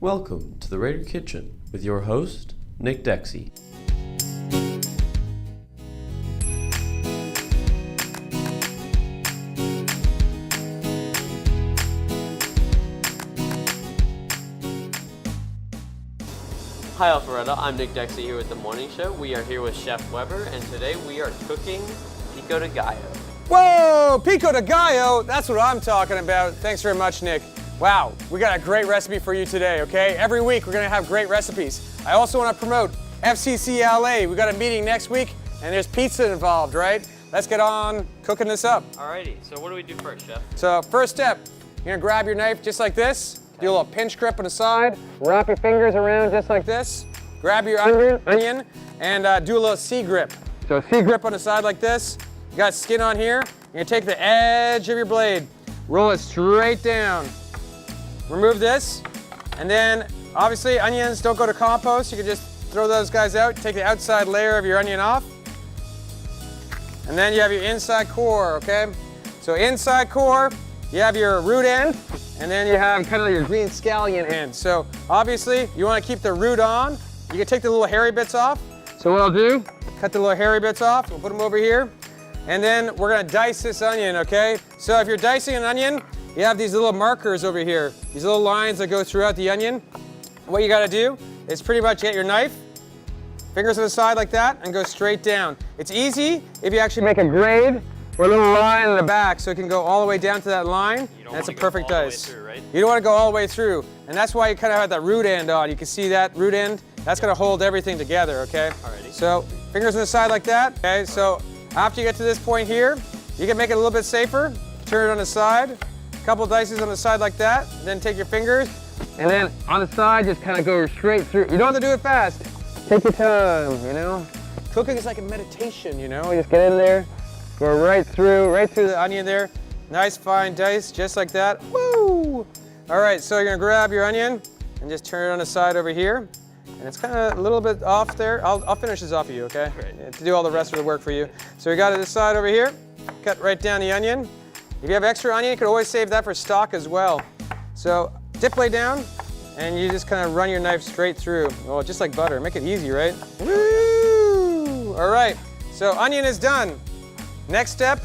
Welcome to the Raider Kitchen with your host, Nick Dexy. Hi Alpharetta, I'm Nick Dexy here with The Morning Show. We are here with Chef Weber, and today we are cooking pico de gallo. Whoa, pico de gallo, that's what I'm talking about. Thanks very much, Nick. Wow, we got a great recipe for you today, okay? Every week we're gonna have great recipes. I also wanna promote FCC LA. We got a meeting next week, and there's pizza involved, right? Let's get on cooking this up. Alrighty, so what do we do first, Chef? So first step, you're gonna grab your knife just like this. Do a little pinch grip on the side, wrap your fingers around just like this, grab your onion, and do a little C grip. So C grip on the side like this, you got skin on here, you're gonna take the edge of your blade, roll it straight down, remove this, and then obviously onions don't go to compost, you can just throw those guys out, take the outside layer of your onion off, and then you have your inside core, okay? So inside core, you have your root end, and then you have kind of your green scallion end. So obviously, you want to keep the root on. You can take the little hairy bits off. So what I'll do, cut the little hairy bits off, we'll put them over here. And then we're gonna dice this onion, okay? So if you're dicing an onion, you have these little markers over here, these little lines that go throughout the onion. What you gotta do is pretty much get your knife, fingers to the side like that, and go straight down. It's easy if you actually make a grade or a little line in the back so it can go all the way down to that line. That's a perfect dice. Through, right? You don't want to go all the way through. And that's why you kind of have that root end on. You can see that root end. That's going to hold everything together, okay? Alrighty. So fingers on the side like that. Okay, so after you get to this point here, you can make it a little bit safer. Turn it on the side. A couple dices on the side like that. Then take your fingers. And then on the side, just kind of go straight through. You don't have to do it fast. Take your time, you know? Cooking is like a meditation, you know? You just get in there. Go right through the onion there. Nice fine dice, just like that. Woo! All right, so you're gonna grab your onion and just turn it on the side over here. And it's kind of a little bit off there. I'll finish this off of you, okay? Great. To do all the rest of the work for you. So we got it this side over here. Cut right down the onion. If you have extra onion, you can always save that for stock as well. So dip blade down, and you just kind of run your knife straight through. Oh, just like butter. Make it easy, right? Woo! All right, so onion is done. Next step,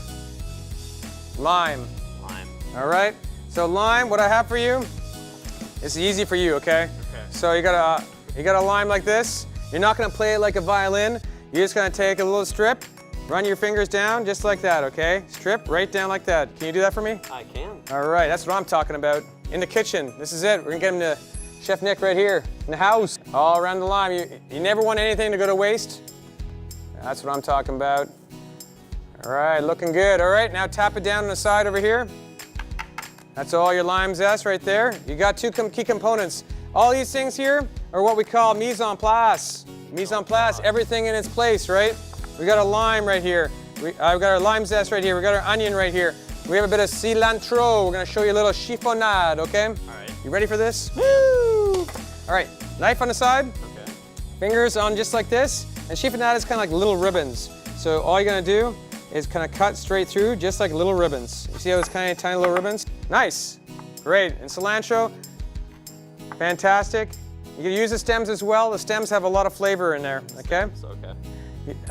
lime. Lime. All right, so lime, what I have for you, it's easy for you, okay? So you got a lime like this. You're not gonna play it like a violin. You're just gonna take a little strip, run your fingers down just like that, okay? Strip right down like that. Can you do that for me? I can. All right, that's what I'm talking about. In the kitchen, this is it. We're gonna get him to Chef Nick right here in the house. All around the lime. You never want anything to go to waste. That's what I'm talking about. All right, looking good. All right, now tap it down on the side over here. That's all your lime zest right there. You got two key components. All these things here are what we call mise en place. Mise en place, everything in its place, right? We got a lime right here. We've got our lime zest right here. We got our onion right here. We have a bit of cilantro. We're gonna show you a little chiffonade, okay? All right. You ready for this? Woo! All right, knife on the side. Okay. Fingers on just like this. And chiffonade is kind of like little ribbons. So all you're gonna do is kind of cut straight through just like little ribbons. You see how those kind of tiny little ribbons? Nice, great. And cilantro, fantastic. You can use the stems as well. The stems have a lot of flavor in there, okay? It's okay.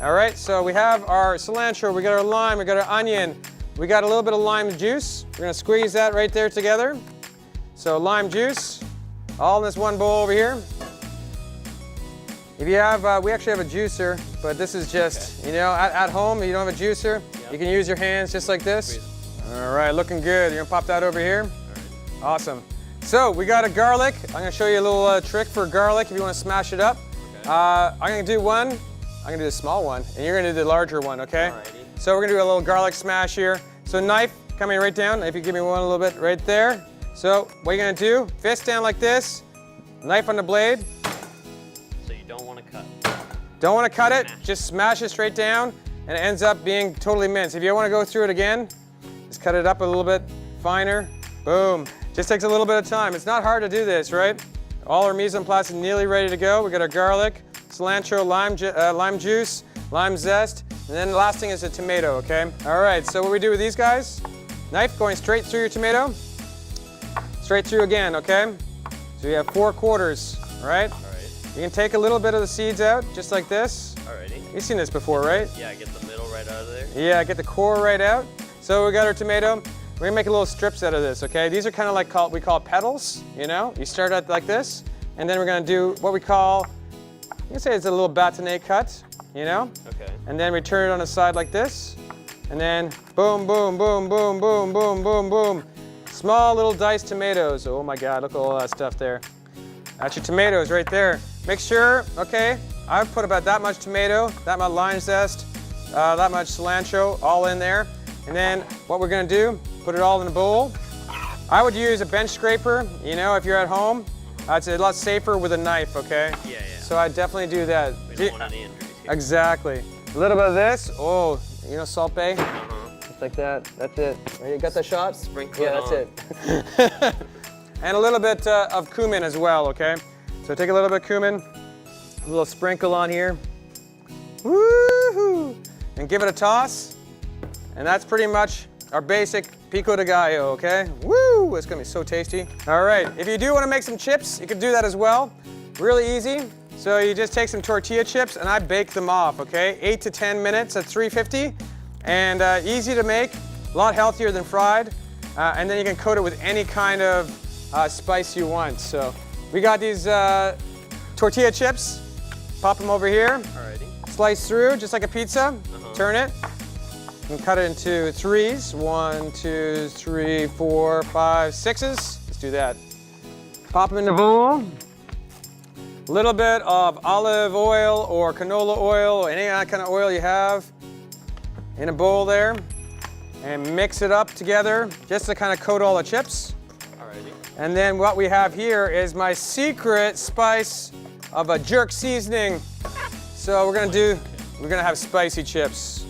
All right, so we have our cilantro, we got our lime, we got our onion, we got a little bit of lime juice. We're gonna squeeze that right there together. So lime juice, all in this one bowl over here. If you have, we actually have a juicer, but this is just, you know, at home, you don't have a juicer, you can use your hands just like this. All right, looking good. You're gonna pop that over here. All right. Awesome. So we got a garlic. I'm gonna show you a little trick for garlic if you wanna smash it up. Okay. I'm gonna do one. I'm gonna do the small one, and you're gonna do the larger one, okay? Alrighty. So we're gonna do a little garlic smash here. So knife coming right down. If you give me one a little bit right there. So what you're gonna do, fist down like this, knife on the blade. So you don't want to cut. Don't want to cut it, just smash it straight down, and it ends up being totally minced. If you want to go through it again, just cut it up a little bit finer. Boom. Just takes a little bit of time. It's not hard to do this, right? All our mise en place is nearly ready to go. We got our garlic, cilantro, lime juice, lime zest, and then the last thing is a tomato, okay? All right, so what we do with these guys, knife going straight through your tomato, straight through again, okay? So you have 4 quarters, all right? All right. You can take a little bit of the seeds out, just like this. Alrighty. You've seen this before, right? Yeah, get the middle right out of there. Yeah, get the core right out. So we got our tomato. We're gonna make little strips out of this, okay? These are kind of like we call petals, you know? You start out like this, and then we're gonna do what we call, you can say it's a little bâtonnet cut, you know? Okay. And then we turn it on the side like this, and then boom, boom, boom, boom, boom, boom, boom, boom. Small little diced tomatoes. Oh my God, look at all that stuff there. That's your tomatoes right there. Make sure, okay, I've put about that much tomato, that much lime zest, that much cilantro, all in there. And then what we're gonna do, put it all in a bowl. I would use a bench scraper, you know, if you're at home. It's a lot safer with a knife, okay? Yeah. So I definitely do that. We don't want any injuries here. Exactly. A little bit of this. Oh, you know Salt Bay? Uh-huh. Just like that. That's it. You got that shot? Sprinkle Yeah, it that's it. And a little bit of cumin as well, okay? So take a little bit of cumin, a little sprinkle on here. Woo-hoo! And give it a toss. And that's pretty much our basic pico de gallo, okay? Woo! It's gonna be so tasty. All right, if you do wanna make some chips, you can do that as well. Really easy. So you just take some tortilla chips and I bake them off, okay? 8 to 10 minutes at 350. And easy to make, a lot healthier than fried. And then you can coat it with any kind of spice you want. So we got these tortilla chips. Pop them over here. Alrighty. Slice through just like a pizza. Turn it. And cut it into 3s. 1, 2, 3, 4, 5, 6s. Let's do that. Pop them in the bowl. A little bit of olive oil or canola oil or any kind of oil you have in a bowl there. And mix it up together just to kind of coat all the chips. Alrighty. And then what we have here is my secret spice of a jerk seasoning. So we're gonna have spicy chips.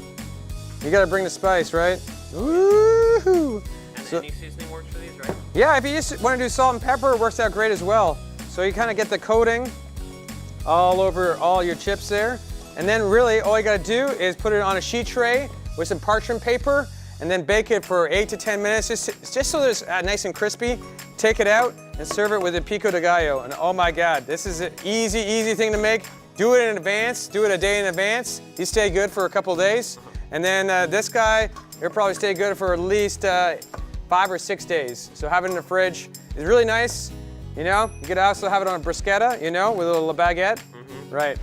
You gotta bring the spice, right? Woo-hoo! And So- any seasoning works for these, right? Yeah, if you just want to do salt and pepper, it works out great as well. So you kind of get the coating all over all your chips there. And then really all you gotta do is put it on a sheet tray with some parchment paper and then bake it for 8 to 10 minutes, just so it's nice and crispy. Take it out and serve it with a pico de gallo. And oh my God, this is an easy thing to make. Do it in advance, do it a day in advance. You stay good for a couple of days. And then this guy, it'll probably stay good for at least 5 or 6 days. So have it in the fridge. It's really nice, you know? You could also have it on a bruschetta, you know, with a little baguette. Right.